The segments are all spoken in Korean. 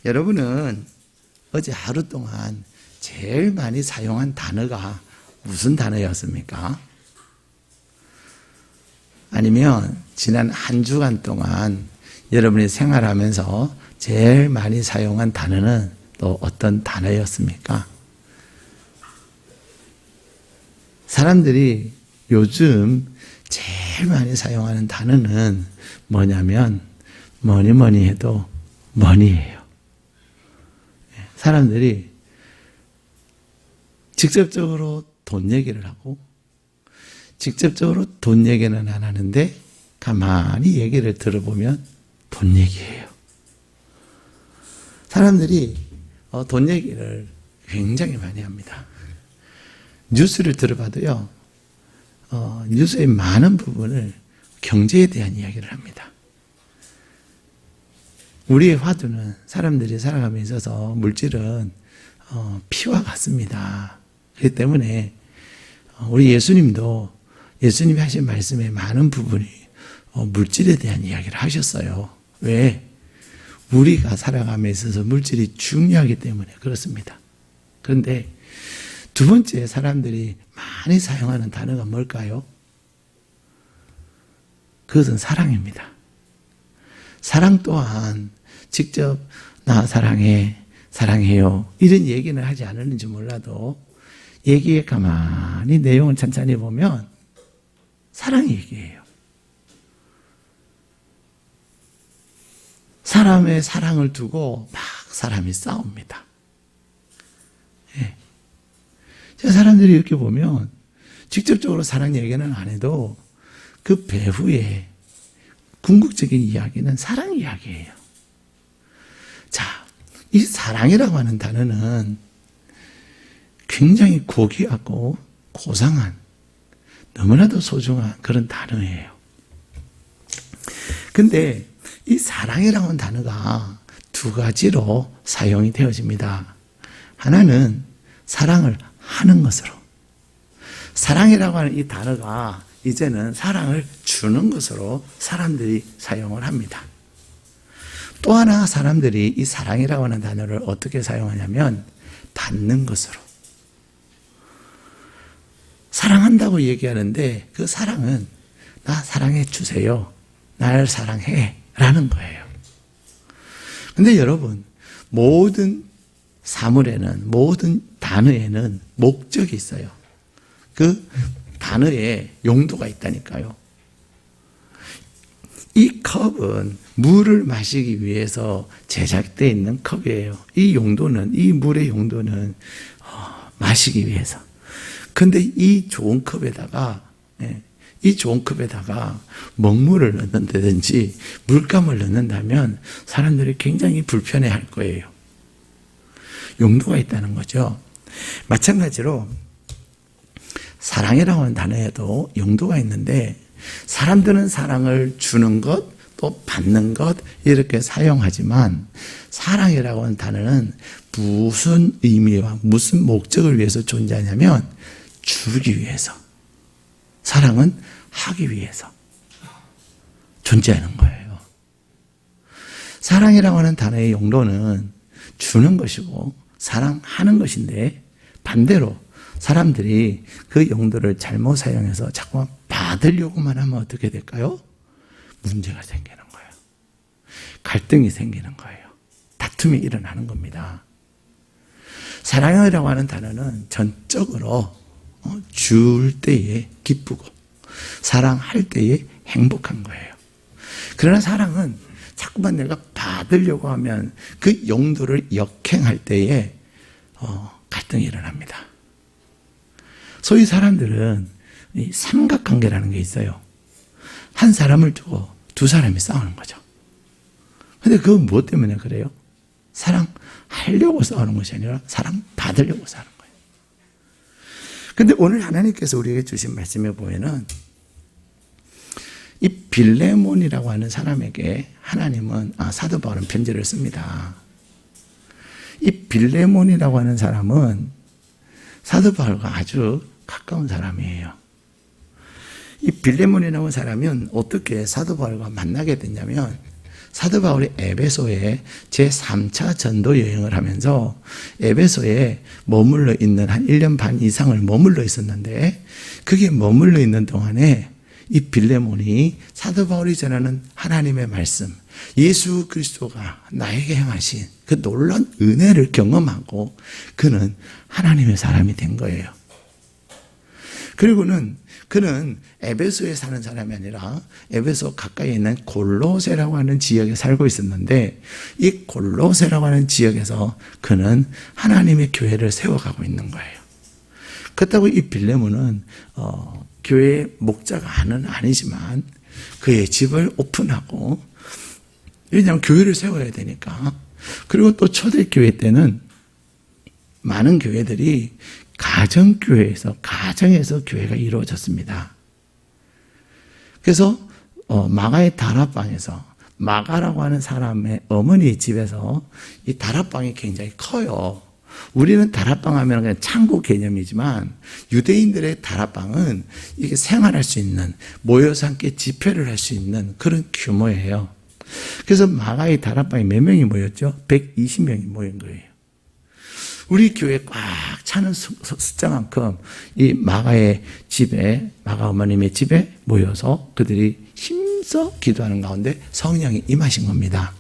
여러분은 어제 하루 동안 제일 많이 사용한 단어가 무슨 단어였습니까? 아니면 지난 한 주간 동안 여러분이 생활하면서 제일 많이 사용한 단어는 또 어떤 단어였습니까? 사람들이 요즘 제일 많이 사용하는 단어는 뭐냐면 뭐니 해도 머니예요. 사람들이 직접적으로 돈 얘기를 하고 직접적으로 돈 얘기는 안 하는데 가만히 얘기를 들어보면 돈 얘기예요. 사람들이 돈 얘기를 굉장히 많이 합니다. 뉴스를 들어봐도요, 뉴스의 많은 부분을 경제에 대한 이야기를 합니다. 우리의 화두는 사람들이 살아감에 있어서 물질은 피와 같습니다. 그렇기 때문에 우리 예수님도 예수님이 하신 말씀의 많은 부분이 물질에 대한 이야기를 하셨어요. 왜? 우리가 살아감에 있어서 물질이 중요하기 때문에 그렇습니다. 그런데 두 번째 사람들이 많이 사용하는 단어가 뭘까요? 그것은 사랑입니다. 사랑 또한 직접 나 사랑해, 사랑해요 이런 얘기는 하지 않았는지 몰라도 얘기에 가만히 내용을 찬찬히 보면 사랑 얘기예요. 사람의 사랑을 두고 막 사람이 싸웁니다. 예. 사람들이 이렇게 보면 직접적으로 사랑 얘기는 안 해도 그 배후에 궁극적인 이야기는 사랑 이야기예요. 자, 이 사랑이라고 하는 단어는 굉장히 고귀하고 고상한 너무나도 소중한 그런 단어예요. 근데 이 사랑이라고 하는 단어가 두 가지로 사용이 되어집니다. 하나는 사랑을 하는 것으로. 사랑이라고 하는 이 단어가 이제는 사랑을 주는 것으로 사람들이 사용을 합니다. 또 하나 사람들이 이 사랑이라고 하는 단어를 어떻게 사용하냐면 받는 것으로. 사랑한다고 얘기하는데 그 사랑은 나 사랑해 주세요. 날 사랑해 라는 거예요. 근데 여러분, 모든 사물에는, 모든 단어에는 목적이 있어요. 그 단어에 용도가 있다니까요. 이 컵은 물을 마시기 위해서 제작되어 있는 컵이에요. 이 용도는, 이 물의 용도는 마시기 위해서. 근데 이 좋은 컵에다가 먹물을 넣는다든지 물감을 넣는다면 사람들이 굉장히 불편해할 거예요. 용도가 있다는 거죠. 마찬가지로 사랑이라고 하는 단어에도 용도가 있는데 사람들은 사랑을 주는 것, 또 받는 것 이렇게 사용하지만 사랑이라고 하는 단어는 무슨 의미와 무슨 목적을 위해서 존재하냐면 주기 위해서, 사랑은 하기 위해서 존재하는 거예요. 사랑이라고 하는 단어의 용도는 주는 것이고 사랑하는 것인데 반대로 사람들이 그 용도를 잘못 사용해서 자꾸만 받으려고만 하면 어떻게 될까요? 문제가 생기는 거예요. 갈등이 생기는 거예요. 다툼이 일어나는 겁니다. 사랑이라고 하는 단어는 전적으로 줄 때에 기쁘고 사랑할 때에 행복한 거예요. 그러나 사랑은 자꾸만 내가 받으려고 하면 그 용도를 역행할 때에 갈등이 일어납니다. 소위 사람들은 이 삼각관계라는 게 있어요. 한 사람을 두고 두 사람이 싸우는 거죠. 근데 그건 무엇 때문에 그래요? 사랑하려고 싸우는 것이 아니라 사랑받으려고 싸우는 거예요. 근데 오늘 하나님께서 우리에게 주신 말씀에 보면은 이 빌레몬이라고 하는 사람에게 하나님은 사도 바울은 편지를 씁니다. 이 빌레몬이라고 하는 사람은 사도 바울과 아주 가까운 사람이에요. 이 빌레몬이라고 하는 사람은 어떻게 사도 바울과 만나게 됐냐면 사도 바울이 에베소에 제3차 전도 여행을 하면서 에베소에 머물러 있는 한 1년 반 이상을 머물러 있었는데, 그게 머물러 있는 동안에 이 빌레몬이 사도 바울이 전하는 하나님의 말씀, 예수 그리스도가 나에게 행하신 그 놀라운 은혜를 경험하고 그는 하나님의 사람이 된 거예요. 그리고는 그는 에베소에 사는 사람이 아니라 에베소 가까이 있는 골로새라고 하는 지역에 살고 있었는데, 이 골로새라고 하는 지역에서 그는 하나님의 교회를 세워가고 있는 거예요. 그렇다고 이 빌레몬은 교회의 목자가는 아니지만 그의 집을 오픈하고, 왜냐하면 교회를 세워야 되니까. 그리고 또 초대교회 때는 많은 교회들이 가정교회에서, 가정에서 교회가 이루어졌습니다. 그래서 마가의 다락방에서, 마가라고 하는 사람의 어머니 집에서 이 다락방이 굉장히 커요. 우리는 다락방 하면 그냥 창고 개념이지만 유대인들의 다락방은 이게 생활할 수 있는, 모여서 함께 집회를 할 수 있는 그런 규모예요. 그래서 마가의 다락방에 몇 명이 모였죠? 120명이 모인 거예요. 우리 교회 꽉 차는 숫자만큼 이 마가의 집에, 마가 어머님의 집에 모여서 그들이 힘써 기도하는 가운데 성령이 임하신 겁니다.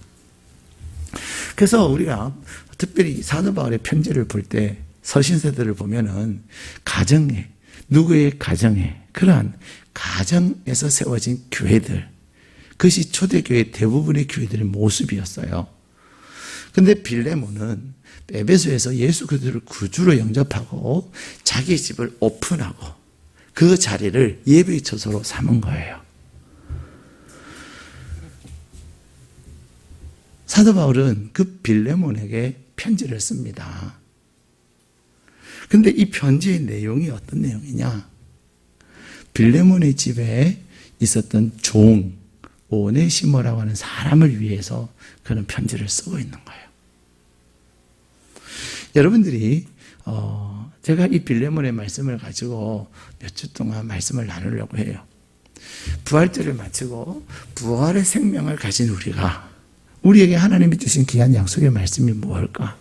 그래서 우리가 특별히 사도 바울의 편지를 볼 때 서신서들을 보면은 가정에, 누구의 가정에, 그러한 가정에서 세워진 교회들, 그것이 초대교회 대부분의 교회들의 모습이었어요. 근데 빌레몬은 에베소에서 예수 그리스도를 구주로 영접하고 자기 집을 오픈하고 그 자리를 예배의 처소로 삼은 거예요. 사도 바울은 그 빌레몬에게 편지를 씁니다. 근데 이 편지의 내용이 어떤 내용이냐? 빌레몬의 집에 있었던 종 오네시모라고 하는 사람을 위해서 그는 편지를 쓰고 있는 거예요. 여러분들이 제가 이 빌레몬의 말씀을 가지고 몇 주 동안 말씀을 나누려고 해요. 부활절을 마치고 부활의 생명을 가진 우리가, 우리에게 하나님이 주신 귀한 약속의 말씀이 무엇일까?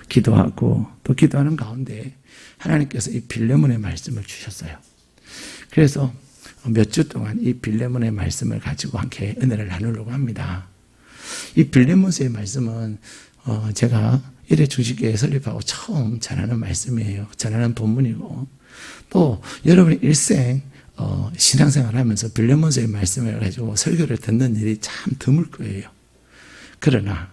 기도하고 또 기도하는 가운데 하나님께서 이 빌레몬의 말씀을 주셨어요. 그래서 몇 주 동안 이 빌레몬의 말씀을 가지고 함께 은혜를 나누려고 합니다. 이 빌레몬서의 말씀은 제가 일회 중식교회 설립하고 처음 전하는 말씀이에요. 전하는 본문이고, 또 여러분의 일생 신앙생활 하면서 빌레몬서의 말씀을 가지고 설교를 듣는 일이 참 드물 거예요. 그러나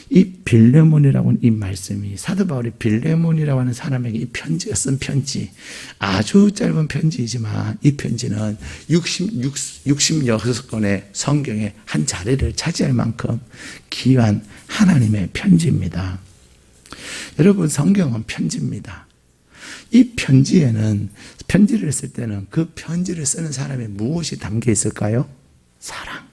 이 빌레몬이라고 하는 이 말씀이, 사도 바울이 빌레몬이라고 하는 사람에게 이 편지가 쓴 편지, 아주 짧은 편지이지만 이 편지는 66권의 성경의 한 자리를 차지할 만큼 귀한 하나님의 편지입니다. 여러분, 성경은 편지입니다. 이 편지에는, 편지를 쓸 때는 그 편지를 쓰는 사람의 무엇이 담겨 있을까요? 사랑.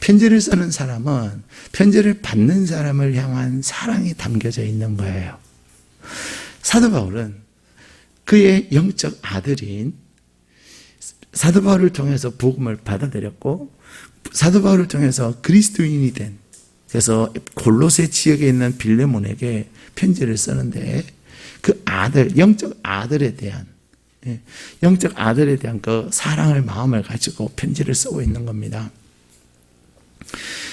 편지를 쓰는 사람은 편지를 받는 사람을 향한 사랑이 담겨져 있는 거예요. 사도 바울은 그의 영적 아들인, 사도 바울을 통해서 복음을 받아들였고 사도 바울을 통해서 그리스도인이 된, 그래서 골로새 지역에 있는 빌레몬에게 편지를 쓰는데 그 아들, 영적 아들에 대한 그 사랑을, 마음을 가지고 편지를 쓰고 있는 겁니다.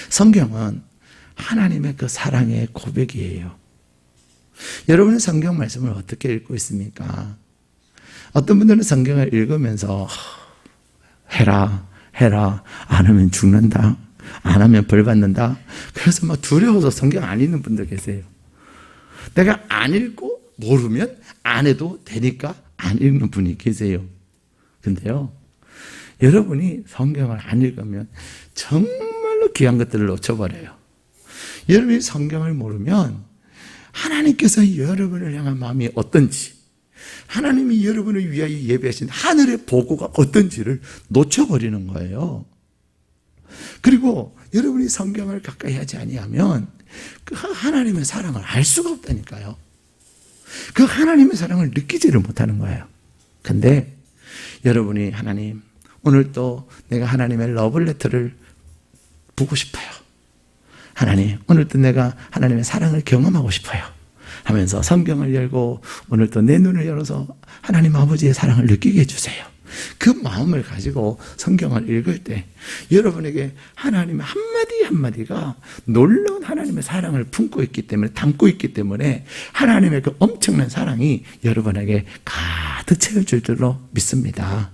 성경은 하나님의 그 사랑의 고백이에요. 여러분은 성경 말씀을 어떻게 읽고 있습니까? 어떤 분들은 성경을 읽으면서 해라 안 하면 죽는다, 안 하면 벌 받는다, 그래서 막 두려워서 성경 안 읽는 분들 계세요. 내가 안 읽고 모르면 안 해도 되니까 안 읽는 분이 계세요. 근데요, 여러분이 성경을 안 읽으면 정말로 귀한 것들을 놓쳐버려요. 여러분이 성경을 모르면 하나님께서 여러분을 향한 마음이 어떤지, 하나님이 여러분을 위하여 예배하신 하늘의 보고가 어떤지를 놓쳐버리는 거예요. 그리고 여러분이 성경을 가까이 하지 아니하면 그 하나님의 사랑을 알 수가 없다니까요. 그 하나님의 사랑을 느끼지를 못하는 거예요. 근데 여러분이 하나님, 오늘 또 내가 하나님의 러블레터를 보고 싶어요. 하나님, 오늘도 내가 하나님의 사랑을 경험하고 싶어요 하면서 성경을 열고 오늘도 내 눈을 열어서 하나님 아버지의 사랑을 느끼게 해주세요. 그 마음을 가지고 성경을 읽을 때 여러분에게 하나님 한마디 한마디가 놀라운 하나님의 사랑을 품고 있기 때문에, 담고 있기 때문에 하나님의 그 엄청난 사랑이 여러분에게 가득 채워질 줄로 믿습니다.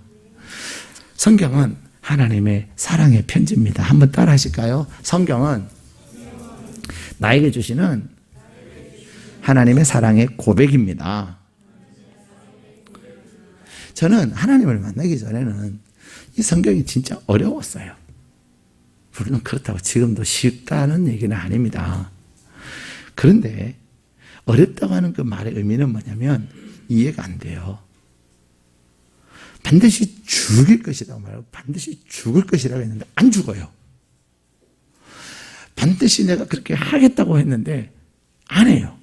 성경은 하나님의 사랑의 편지입니다. 한번 따라 하실까요? 성경은 나에게 주시는 하나님의 사랑의 고백입니다. 저는 하나님을 만나기 전에는 이 성경이 진짜 어려웠어요. 물론 그렇다고 지금도 쉽다는 얘기는 아닙니다. 그런데 어렵다고 하는 그 말의 의미는 뭐냐면 이해가 안 돼요. 반드시 죽일 것이라고 말하고 반드시 죽을 것이라고 했는데 안 죽어요. 반드시 내가 그렇게 하겠다고 했는데 안 해요.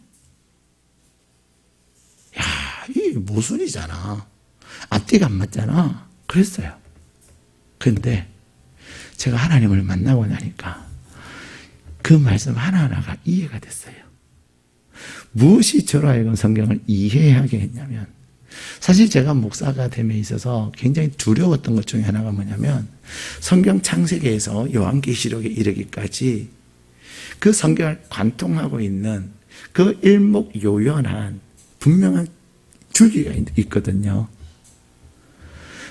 야, 이게 모순이잖아. 앞뒤가 안 맞잖아. 그랬어요. 그런데 제가 하나님을 만나고 나니까 그 말씀 하나하나가 이해가 됐어요. 무엇이 저로 하여금 성경을 이해하게 했냐면, 사실 제가 목사가 됨에 있어서 굉장히 두려웠던 것 중에 하나가 뭐냐면, 성경 창세기에서 요한계시록에 이르기까지 그 성경을 관통하고 있는 그 일목요연한 분명한 줄기가 있거든요.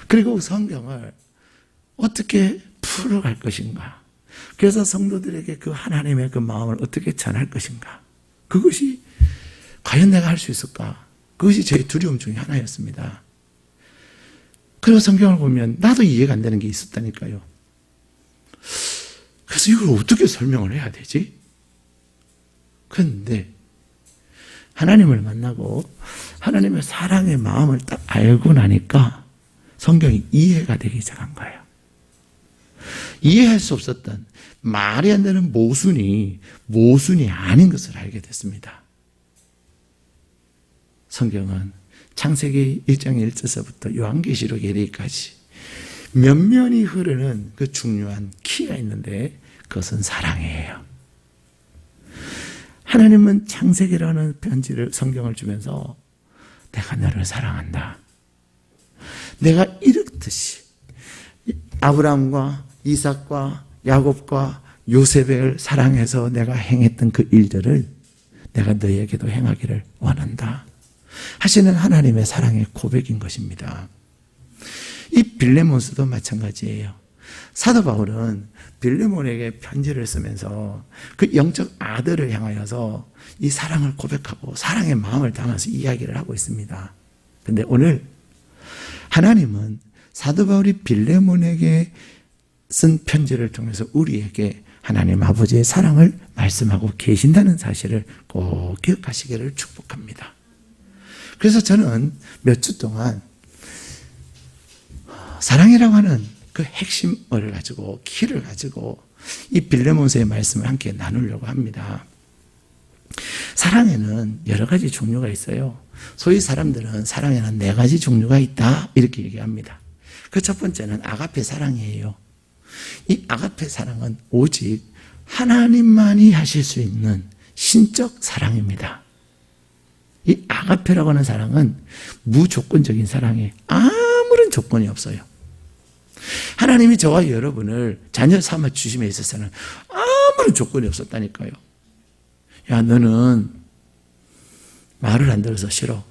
그리고 성경을 어떻게 풀어갈 것인가, 그래서 성도들에게 그 하나님의 그 마음을 어떻게 전할 것인가, 그것이 과연 내가 할 수 있을까, 그것이 제 두려움 중에 하나였습니다. 그리고 성경을 보면 나도 이해가 안 되는 게 있었다니까요. 그래서 이걸 어떻게 설명을 해야 되지? 그런데 하나님을 만나고 하나님의 사랑의 마음을 딱 알고 나니까 성경이 이해가 되기 시작한 거예요. 이해할 수 없었던 말이 안 되는 모순이 아닌 것을 알게 됐습니다. 성경은 창세기 1장 1절서부터 요한계시록 이르기까지 면면이 흐르는 그 중요한 키가 있는데 그것은 사랑이에요. 하나님은 창세기라는 편지를, 성경을 주면서 내가 너를 사랑한다, 내가 이렇듯이 아브라함과 이삭과 야곱과 요셉을 사랑해서 내가 행했던 그 일들을 내가 너에게도 행하기를 원한다 하시는 하나님의 사랑의 고백인 것입니다. 이 빌레몬서도 마찬가지예요. 사도 바울은 빌레몬에게 편지를 쓰면서 그 영적 아들을 향하여서 이 사랑을 고백하고 사랑의 마음을 담아서 이야기를 하고 있습니다. 그런데 오늘 하나님은 사도 바울이 빌레몬에게 쓴 편지를 통해서 우리에게 하나님 아버지의 사랑을 말씀하고 계신다는 사실을 꼭 기억하시기를 축복합니다. 그래서 저는 몇 주 동안 사랑이라고 하는 그 핵심을 가지고, 키를 가지고 이 빌레몬서의 말씀을 함께 나누려고 합니다. 사랑에는 여러 가지 종류가 있어요. 소위 사람들은 사랑에는 4가지 종류가 있다 이렇게 얘기합니다. 그 첫 번째는 아가페 사랑이에요. 이 아가페 사랑은 오직 하나님만이 하실 수 있는 신적 사랑입니다. 이 아가페라고 하는 사랑은 무조건적인 사랑에 아무런 조건이 없어요. 하나님이 저와 여러분을 자녀 삼아 주심에 있어서는 아무런 조건이 없었다니까요. 야, 너는 말을 안 들어서 싫어.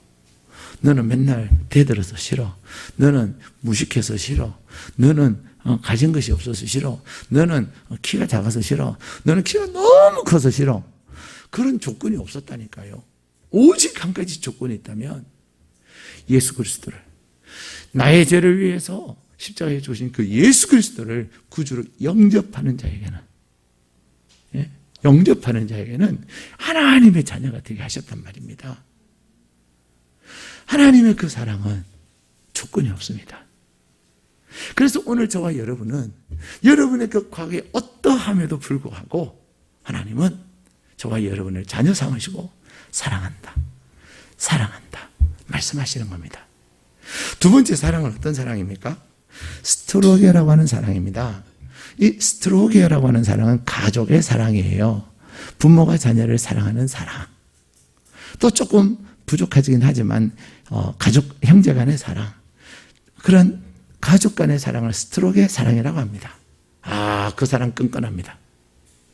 너는 맨날 대들어서 싫어. 너는 무식해서 싫어. 너는 가진 것이 없어서 싫어. 너는 키가 작아서 싫어. 너는 키가 너무 커서 싫어. 그런 조건이 없었다니까요. 오직 한 가지 조건이 있다면 예수 그리스도를, 나의 죄를 위해서 십자가에 주신 그 예수 그리스도를 구주로 영접하는 자에게는, 영접하는 자에게는 하나님의 자녀가 되게 하셨단 말입니다. 하나님의 그 사랑은 조건이 없습니다. 그래서 오늘 저와 여러분은 여러분의 그 과거에 어떠함에도 불구하고 하나님은 저와 여러분을 자녀 삼으시고 사랑한다, 사랑한다 말씀하시는 겁니다. 두 번째 사랑은 어떤 사랑입니까? 스토로게라고 하는 사랑입니다. 이 스트로게라고 하는 사랑은 가족의 사랑이에요. 부모가 자녀를 사랑하는 사랑. 또 조금 부족하긴 하지만 가족, 형제 간의 사랑. 그런 가족 간의 사랑을 스트로게 사랑이라고 합니다. 그 사랑 끈끈합니다.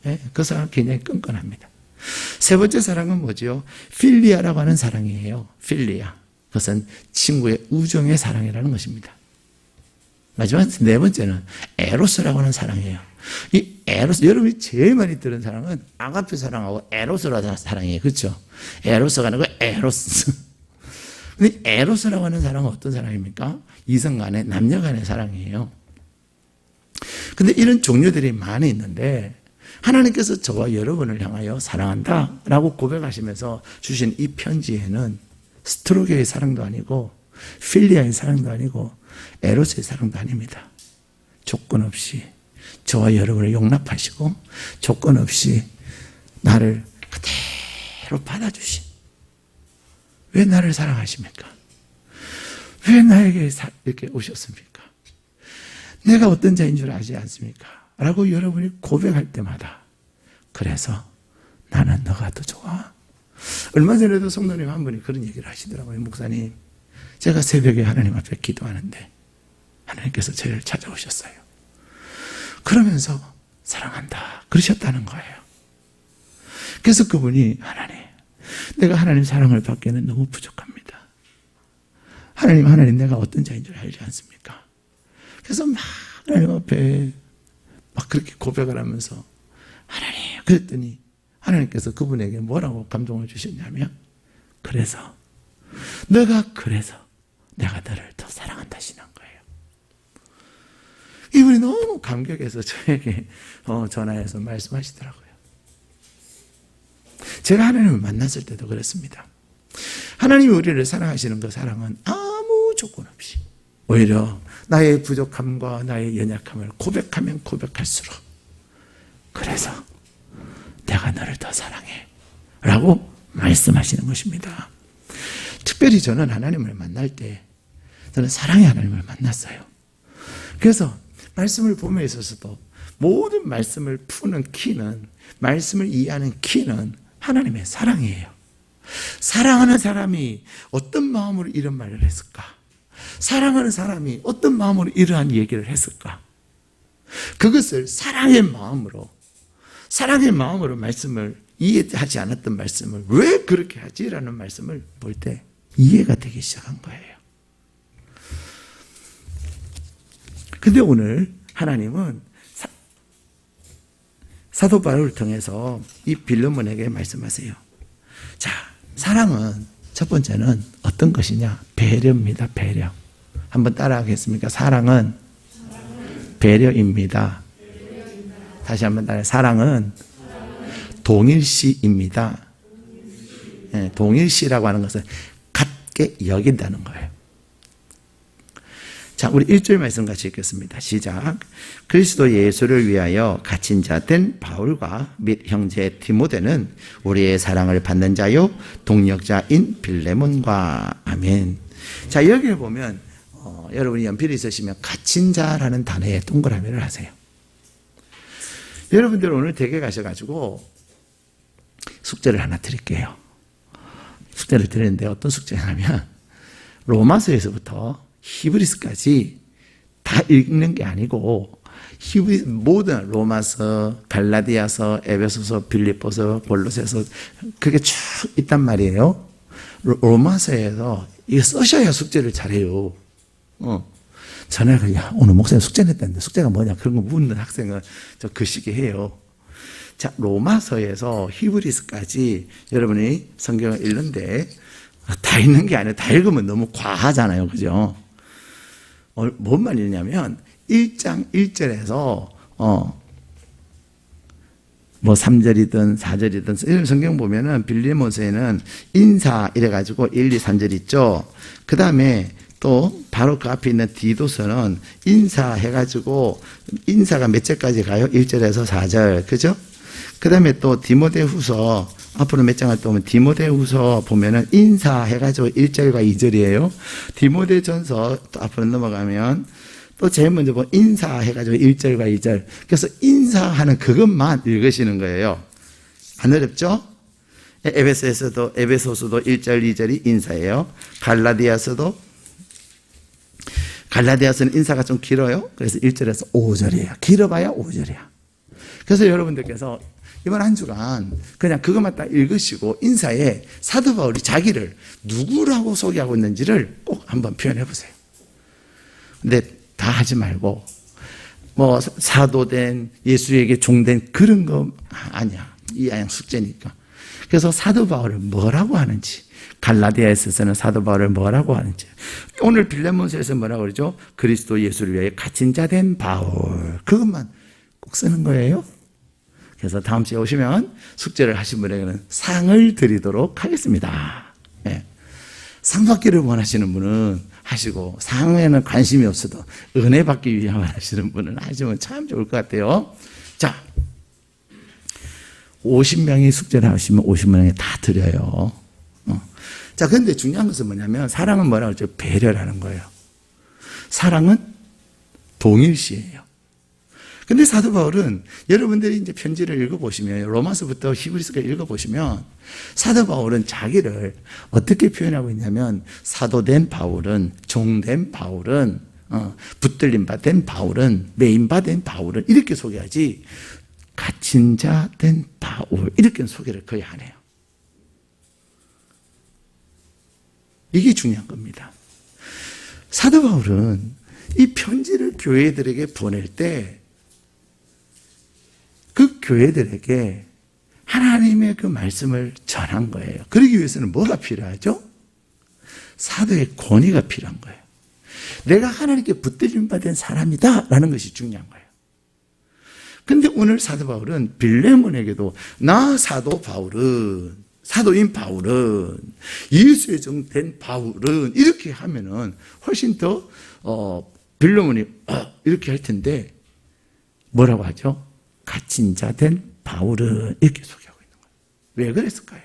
네? 그 사랑 굉장히 끈끈합니다. 세 번째 사랑은 뭐지요? 필리아라고 하는 사랑이에요. 필리아. 그것은 친구의 우정의 사랑이라는 것입니다. 마지막 네 번째는 에로스라고 하는 사랑이에요. 이 에로스, 여러분이 제일 많이 들은 사랑은 아가페 사랑하고 에로스라는 사랑이에요. 그렇죠? 에로스가 아니고 에로스. 근데 에로스라고 하는 사랑은 어떤 사랑입니까? 이성 간의, 남녀 간의 사랑이에요. 근데 이런 종류들이 많이 있는데 하나님께서 저와 여러분을 향하여 사랑한다 라고 고백하시면서 주신 이 편지에는 스트로게의 사랑도 아니고 필리아의 사랑도 아니고 에로스의 사랑도 아닙니다. 조건 없이 저와 여러분을 용납하시고 조건 없이 나를 그대로 받아주신, 왜 나를 사랑하십니까? 왜 나에게 이렇게 오셨습니까? 내가 어떤 자인 줄 아지 않습니까? 라고 여러분이 고백할 때마다 그래서 나는 너가 더 좋아. 얼마 전에도 성도님 한 분이 그런 얘기를 하시더라고요. 목사님, 제가 새벽에 하나님 앞에 기도하는데 하나님께서 저를 찾아오셨어요. 그러면서 사랑한다 그러셨다는 거예요. 그래서 그분이 하나님, 내가 하나님 사랑을 받기에는 너무 부족합니다. 하나님 내가 어떤 자인 줄 알지 않습니까? 그래서 막 하나님 앞에 막 그렇게 고백을 하면서 하나님, 그랬더니 하나님께서 그분에게 뭐라고 감동을 주셨냐면 그래서 내가 너를 더 사랑한다시는 거예요. 이분이 너무 감격해서 저에게 전화해서 말씀하시더라고요. 제가 하나님을 만났을 때도 그랬습니다. 하나님이 우리를 사랑하시는 그 사랑은 아무 조건 없이 오히려 나의 부족함과 나의 연약함을 고백하면 고백할수록 그래서 내가 너를 더 사랑해 라고 말씀하시는 것입니다. 특별히 저는 하나님을 만날 때 저는 사랑의 하나님을 만났어요. 그래서 말씀을 봄에 있어서도 모든 말씀을 푸는 키는, 말씀을 이해하는 키는 하나님의 사랑이에요. 사랑하는 사람이 어떤 마음으로 이런 말을 했을까? 사랑하는 사람이 어떤 마음으로 이러한 얘기를 했을까? 그것을 사랑의 마음으로 말씀을 이해하지 않았던 말씀을 왜 그렇게 하지? 라는 말씀을 볼 때 이해가 되기 시작한 거예요. 근데 오늘 하나님은 사도 바울을 통해서 이 빌레몬에게 말씀하세요. 자, 사랑은 첫 번째는 어떤 것이냐? 배려입니다. 배려. 한번 따라하겠습니까? 사랑은 배려입니다. 다시 한번 따라해. 사랑은 동일시입니다. 네, 동일시라고 하는 것은 같게 여긴다는 거예요. 자, 우리 1절 말씀 같이 읽겠습니다. 시작. 그리스도 예수를 위하여 갇힌 자 된 바울과 및 형제 디모데는 우리의 사랑을 받는 자요 동력자인 빌레몬과 아멘. 자, 여기에 보면 여러분이 연필이 있으시면 갇힌 자라는 단어에 동그라미를 하세요. 여러분들 오늘 댁에 가셔가지고 숙제를 하나 드릴게요. 숙제를 드리는데 어떤 숙제냐면 로마서에서부터 히브리서까지 다 읽는 게 아니고 모든 로마서, 갈라디아서, 에베소서, 빌립보서, 골로새서 그게 쭉 있단 말이에요. 로마서에서 이거 써셔야 숙제를 잘해요. 전화가 야 오늘 목사님 숙제 냈다는데 숙제가 뭐냐 그런 거 묻는 학생은 저 그 시기 해요. 자, 로마서에서 히브리서까지 여러분이 성경을 읽는데 다 읽는 게 아니라 다 읽으면 너무 과하잖아요. 그죠? 뭔 말이냐면 1장 1절에서 뭐 3절이든 4절이든 이런 성경 보면은 빌레몬서에는 인사 이래가지고 1, 2, 3절 있죠. 그 다음에 또 바로 그 앞에 있는 디도서는 인사 해가지고 인사가 몇 절까지 가요? 1절에서 4절. 그죠? 그 다음에 또 디모데후서 앞으로 몇 장을 또 보면 디모데후서 보면은 인사 해가지고 1절과 2절이에요. 디모데전서 또 앞으로 넘어가면 또 제일 먼저 뭐 인사해가지고 1절과 2절. 그래서 인사하는 그것만 읽으시는 거예요. 안 어렵죠? 에베소서도 1절, 2절이 인사예요. 갈라디아서는 인사가 좀 길어요. 그래서 1절에서 5절이에요. 길어봐야 5절이야. 그래서 여러분들께서 이번 한 주간 그냥 그것만 딱 읽으시고 인사에 사도 바울이 자기를 누구라고 소개하고 있는지를 꼭 한번 표현해 보세요. 근데 다 하지 말고 뭐 사도된 예수에게 종된 그런 거 아니야. 이 아양 숙제니까. 그래서 사도 바울을 뭐라고 하는지, 갈라디아에서는 사도 바울을 뭐라고 하는지, 오늘 빌레몬서에서 뭐라고 그러죠? 그리스도 예수를 위해 갇힌 자 된 바울. 그것만 꼭 쓰는 거예요. 그래서 다음 주에 오시면 숙제를 하신 분에게는 상을 드리도록 하겠습니다. 네. 상 받기를 원하시는 분은 하시고, 상에는 관심이 없어도 은혜 받기 위함을 하시는 분은 하시면 참 좋을 것 같아요. 자, 50명이 숙제를 하시면 50명이 다 드려요. 자, 그런데 중요한 것은 뭐냐면, 사랑은 뭐라고 그러죠? 배려라는 거예요. 사랑은 동일시예요. 근데 사도 바울은 여러분들이 이제 편지를 읽어보시면, 로마서부터 히브리서까지 읽어보시면, 사도 바울은 자기를 어떻게 표현하고 있냐면, 사도된 바울은, 종된 바울은, 붙들림 받은 바울은, 메인받은 바울은, 이렇게 소개하지, 갇힌 자 된 바울, 이렇게 소개를 거의 안 해요. 이게 중요한 겁니다. 사도 바울은 이 편지를 교회들에게 보낼 때 그 교회들에게 하나님의 그 말씀을 전한 거예요. 그러기 위해서는 뭐가 필요하죠? 사도의 권위가 필요한 거예요. 내가 하나님께 붙들림 받은 사람이다 라는 것이 중요한 거예요. 근데 오늘 사도 바울은 빌레몬에게도 나 사도 바울은, 사도인 바울은, 예수의 종된 바울은, 이렇게 하면은 훨씬 더 빌레몬이 이렇게 할 텐데, 뭐라고 하죠? 갇힌 자 된 바울은, 이렇게 소개하고 있는 거예요. 왜 그랬을까요?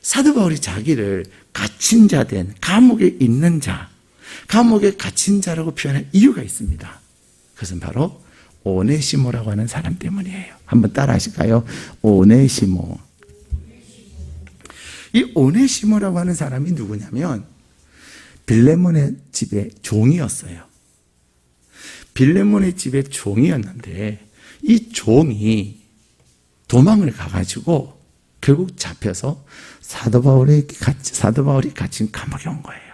사도 바울이 자기를 갇힌 자 된, 감옥에 있는 자, 감옥에 갇힌 자라고 표현한 이유가 있습니다. 그것은 바로 오네시모라고 하는 사람 때문이에요. 한번 따라 하실까요? 오네시모. 이 오네시모라고 하는 사람이 누구냐면 빌레몬의 집의 종이었어요. 빌레몬의 집의 종이었는데 이 종이 도망을 가가지고 결국 잡혀서 사도 바울이 갇힌 감옥에 온 거예요.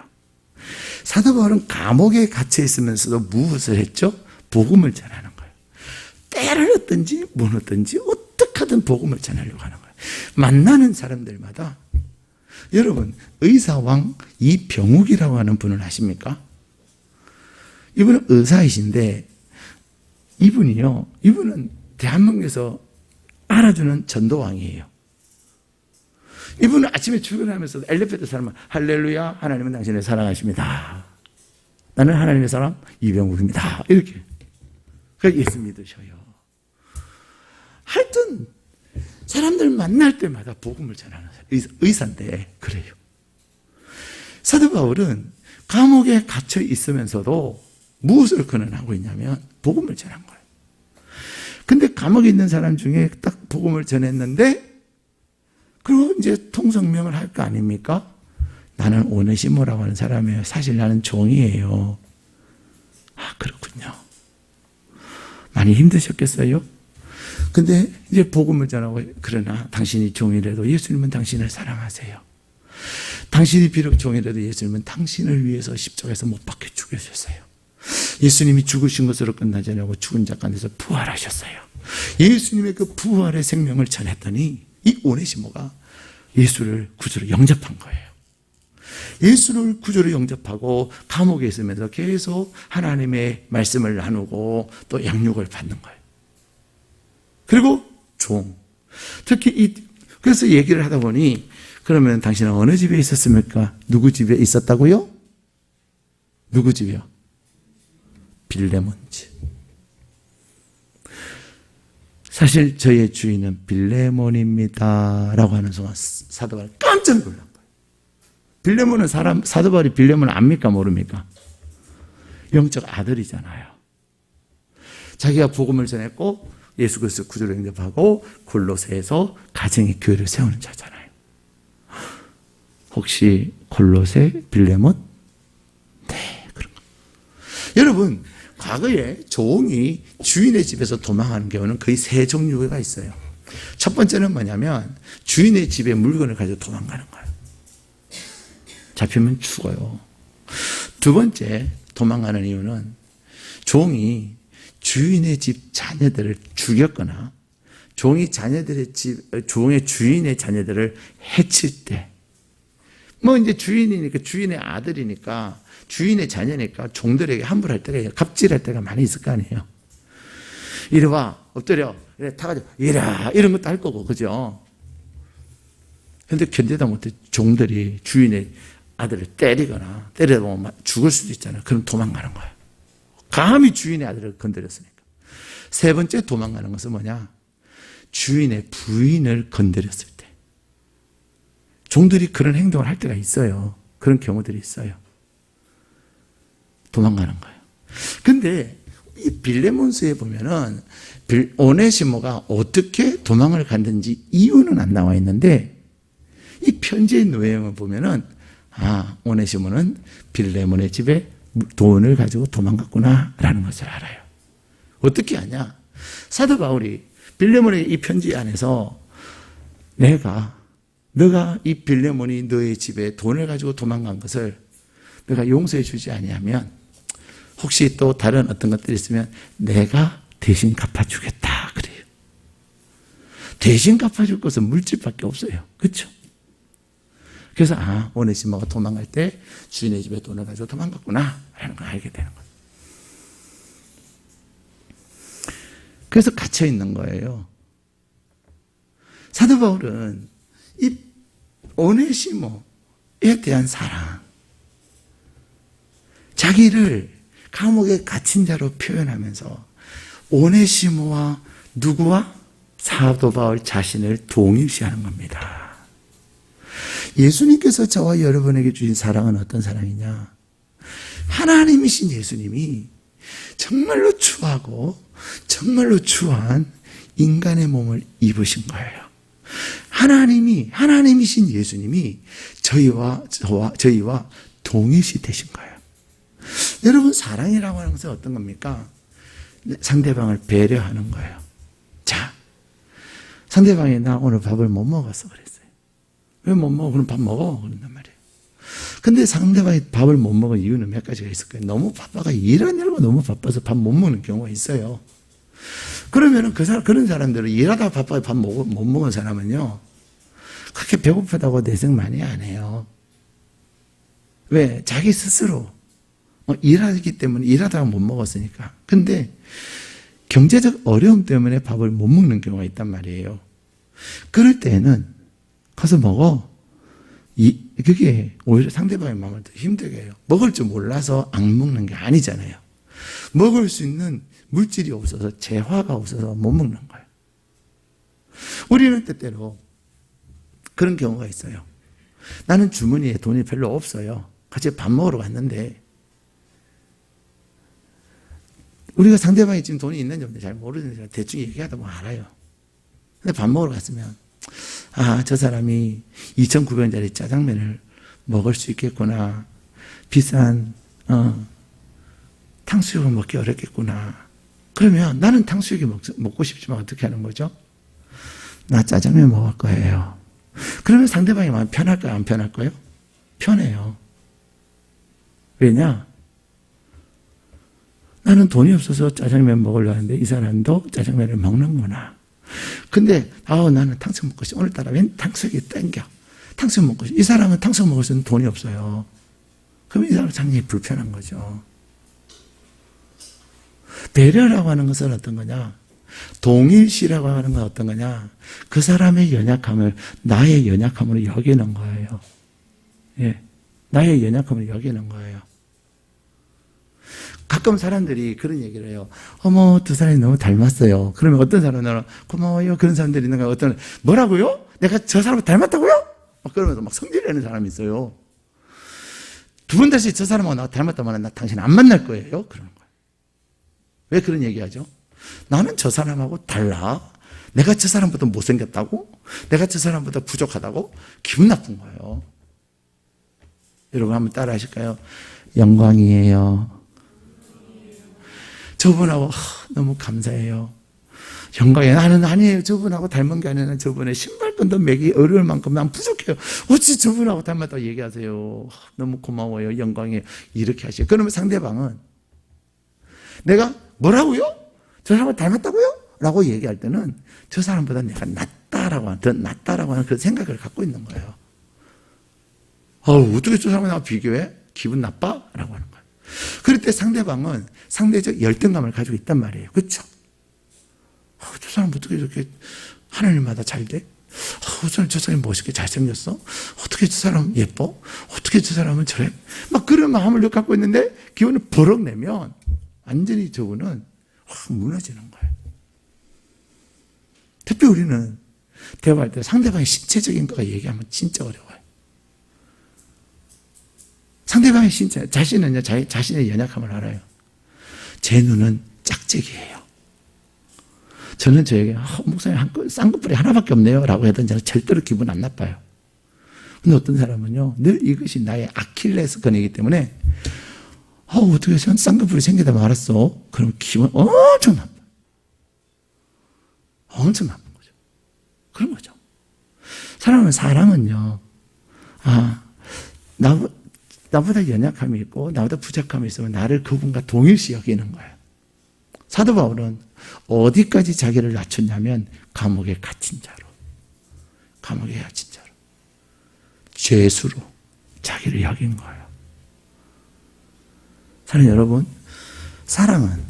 사도 바울은 감옥에 갇혀 있으면서도 무엇을 했죠? 복음을 전하는 거예요. 때를 얻든지 못 얻든지 어떻게 하든 복음을 전하려고 하는 거예요. 만나는 사람들마다, 여러분 의사왕 이병욱이라고 하는 분을 아십니까? 이분은 의사이신데 이분은 대한민국에서 알아주는 전도왕이에요. 이분은 아침에 출근하면서 엘리베이터 사람은 할렐루야, 하나님은 당신을 사랑하십니다. 나는 하나님의 사람 이병욱입니다. 이렇게. 그러니까 예수 믿으셔요. 하여튼 사람들 만날 때마다 복음을 전하는 의사인데 그래요. 사도 바울은 감옥에 갇혀 있으면서도 무엇을 그는 하고 있냐면 복음을 전한 거예요. 근데 감옥에 있는 사람 중에 딱 복음을 전했는데, 그리고 이제 통성명을 할 거 아닙니까? 나는 오네시모라고 하는 사람이에요. 사실 나는 종이에요. 아, 그렇군요. 많이 힘드셨겠어요? 근데 이제 복음을 전하고, 그러나 당신이 종이라도 예수님은 당신을 사랑하세요. 당신이 비록 종이라도 예수님은 당신을 위해서 십자가에서 못 박혀 죽으셨어요. 예수님이 죽으신 것으로 끝나지 않고 죽은 자 가운데서 부활하셨어요. 예수님의 그 부활의 생명을 전했더니 이 오네시모가 예수를 구주로 영접한 거예요. 예수를 구주로 영접하고 감옥에 있으면서 계속 하나님의 말씀을 나누고 또 양육을 받는 거예요. 그리고 종. 특히 그래서 얘기를 하다 보니, 그러면 당신은 어느 집에 있었습니까? 누구 집에 있었다고요? 누구 집이요? 빌레몬 집. 사실 저의 주인은 빌레몬입니다 라고 하는 순간 사도 바울이 깜짝 놀란 거예요. 빌레몬은 사도 바울이 빌레몬을 압니까 모릅니까? 영적 아들이잖아요. 자기가 복음을 전했고 예수 그리스도 구주로 영접하고 골로새에서 가정의 교회를 세우는 자잖아요. 혹시 골로새 빌레몬? 네, 그런 거. 여러분, 과거에 종이 주인의 집에서 도망하는 경우는 거의 세 종류가 있어요. 첫 번째는 뭐냐면 주인의 집에 물건을 가지고 도망가는 거예요. 잡히면 죽어요. 두 번째 도망가는 이유는 종이 주인의 집 자녀들을 죽였거나 종의 주인의 자녀들을 해칠 때, 뭐 이제 주인이니까, 주인의 아들이니까, 주인의 자녀니까 종들에게 함부로 할 때가, 갑질할 때가 많이 있을 거 아니에요. 이리 와, 엎드려, 이래 타가지고, 이라, 이런 것도 할 거고, 그죠? 근데 견디다 못해 종들이 주인의 아들을 때리거나, 때리다 보면 죽을 수도 있잖아요. 그럼 도망가는 거예요. 감히 주인의 아들을 건드렸으니까. 세 번째 도망가는 것은 뭐냐? 주인의 부인을 건드렸을 때. 종들이 그런 행동을 할 때가 있어요. 그런 경우들이 있어요. 도망가는 거예요. 근데 이 빌레몬서에 보면은 오네시모가 어떻게 도망을 갔는지 이유는 안 나와 있는데, 이 편지의 내용을 보면은 오네시모는 빌레몬의 집에 돈을 가지고 도망갔구나 라는 것을 알아요. 어떻게 아냐? 사도 바울이 빌레몬의 이 편지 안에서 너가 이 빌레몬이 너의 집에 돈을 가지고 도망간 것을 내가 용서해 주지 아니하면, 혹시 또 다른 어떤 것들이 있으면 내가 대신 갚아주겠다 그래요. 대신 갚아줄 것은 물질밖에 없어요. 그렇죠? 그래서 오네시모가 도망갈 때 주인의 집에 돈을 가지고 도망갔구나 라는 걸 알게 되는 거예요. 그래서 갇혀 있는 거예요. 사도 바울은 이 오네시모에 대한 사랑, 자기를 감옥에 갇힌 자로 표현하면서 오네시모와 누구와? 사도 바울 자신을 동일시하는 겁니다. 예수님께서 저와 여러분에게 주신 사랑은 어떤 사랑이냐? 하나님이신 예수님이 정말로 추하고 정말로 추한 인간의 몸을 입으신 거예요. 하나님이신 예수님이 저희와 동일시 되신 거예요. 여러분, 사랑이라고 하는 것은 어떤 겁니까? 상대방을 배려하는 거예요. 자, 상대방이 나 오늘 밥을 못 먹었어 그랬어요. 왜 못 먹어? 그럼 밥 먹어. 그런단 말이에요. 근데 상대방이 밥을 못 먹은 이유는 몇 가지가 있을 거예요. 너무 바빠가 일하느라고 너무 바빠서 밥 못 먹는 경우가 있어요. 그러면은 그런 사람들은 일하다가 바빠서 밥 못 먹은 사람은요, 그렇게 배고프다고 내색 많이 안 해요. 왜? 자기 스스로 일하기 때문에, 일하다가 못 먹었으니까. 근데 경제적 어려움 때문에 밥을 못 먹는 경우가 있단 말이에요. 그럴 때는 가서 먹어. 그게 오히려 상대방의 마음을 더 힘들게 해요. 먹을 줄 몰라서 안 먹는 게 아니잖아요. 먹을 수 있는 물질이 없어서, 재화가 없어서 못 먹는 거예요. 우리는 때때로 그런 경우가 있어요. 나는 주머니에 돈이 별로 없어요. 같이 밥 먹으러 갔는데, 우리가 상대방이 지금 돈이 있는지 없는지 잘 모르는데 대충 얘기하다 보면 알아요. 근데 밥 먹으러 갔으면, 저 사람이 2,900원짜리 짜장면을 먹을 수 있겠구나. 비싼 탕수육을 먹기 어렵겠구나. 그러면 나는 탕수육이 먹고 싶지만 어떻게 하는 거죠? 나 짜장면 먹을 거예요. 그러면 상대방이 마음 편할까요? 안 편할까요? 편해요. 왜냐? 나는 돈이 없어서 짜장면 먹으려 하는데 이 사람도 짜장면을 먹는구나. 근데 나는 탕수육 먹고 싶어. 오늘따라 웬 탕수육이 땡겨. 탕수육 먹고 싶어. 이 사람은 탕수육 먹을 수 있는 돈이 없어요. 그럼 이 사람은 상당히 불편한 거죠. 배려라고 하는 것은 어떤 거냐? 동일시라고 하는 건 어떤 거냐? 그 사람의 연약함을 나의 연약함으로 여기는 거예요. 예, 나의 연약함으로 여기는 거예요. 가끔 사람들이 그런 얘기를 해요. 어머, 두 사람이 너무 닮았어요. 그러면 어떤 사람은 고마워요. 그런 사람들이 있는 거야. 어떤, 뭐라고요? 내가 저 사람을 닮았다고요? 그러면서 막 성질내는 사람이 있어요. 두 번 다시 저 사람하고 나 닮았다면 나 당신 안 만날 거예요. 그러는 거예요. 왜 그런 얘기하죠? 나는 저 사람하고 달라. 내가 저 사람보다 못생겼다고? 내가 저 사람보다 부족하다고? 기분 나쁜 거예요. 여러분 한번 따라 하실까요? 영광이에요. 저분하고 너무 감사해요. 영광이에요. 나는 아니에요. 저분하고 닮은 게 아니라 저분의 신발끈도 매기 어려울 만큼 난 부족해요. 어찌 저분하고 닮았다고 얘기하세요. 너무 고마워요. 영광이에요. 이렇게 하시죠. 그러면 상대방은 내가 뭐라고요? 저 사람하고 닮았다고요? 라고 얘기할 때는 저 사람보다 내가 더 낫다라고 하는 그런 생각을 갖고 있는 거예요. 어떻게 저 사람하고 나와 비교해? 기분 나빠? 라고 하는 거예요. 그럴 때 상대방은 상대적 열등감을 가지고 있단 말이에요. 그렇죠? 저 사람 어떻게 이렇게 하나님마다 잘 돼? 저 사람이 멋있게 잘생겼어? 어떻게 저 사람 예뻐? 어떻게 저 사람은 저래? 막 그런 마음을 갖고 있는데 기분을 버럭 내면 완전히 저분은 확 무너지는 거예요. 특히 우리는 대화할 때 상대방의 신체적인 거가 얘기하면 진짜 어려워요. 상대방의 신체, 자신은요, 자신의 연약함을 알아요. 제 눈은 짝짝이에요. 저는 저에게, 목사님, 쌍꺼풀이 하나밖에 없네요. 라고 하던 저는 절대로 기분 안 나빠요. 근데 어떤 사람은요, 늘 이것이 나의 아킬레스건이기 때문에, 어떻게 쌍꺼풀이 생기다 말았어? 그럼 기분 엄청 나빠. 엄청 나쁜 거죠. 그런 거죠. 사람은요, 나보다 연약함이 있고, 나보다 부족함이 있으면 나를 그분과 동일시 여기는 거예요. 사도 바울은 어디까지 자기를 낮췄냐면, 감옥에 갇힌 자로. 감옥에 갇힌 자로. 죄수로 자기를 여긴 거예요. 사랑하는 여러분, 사랑은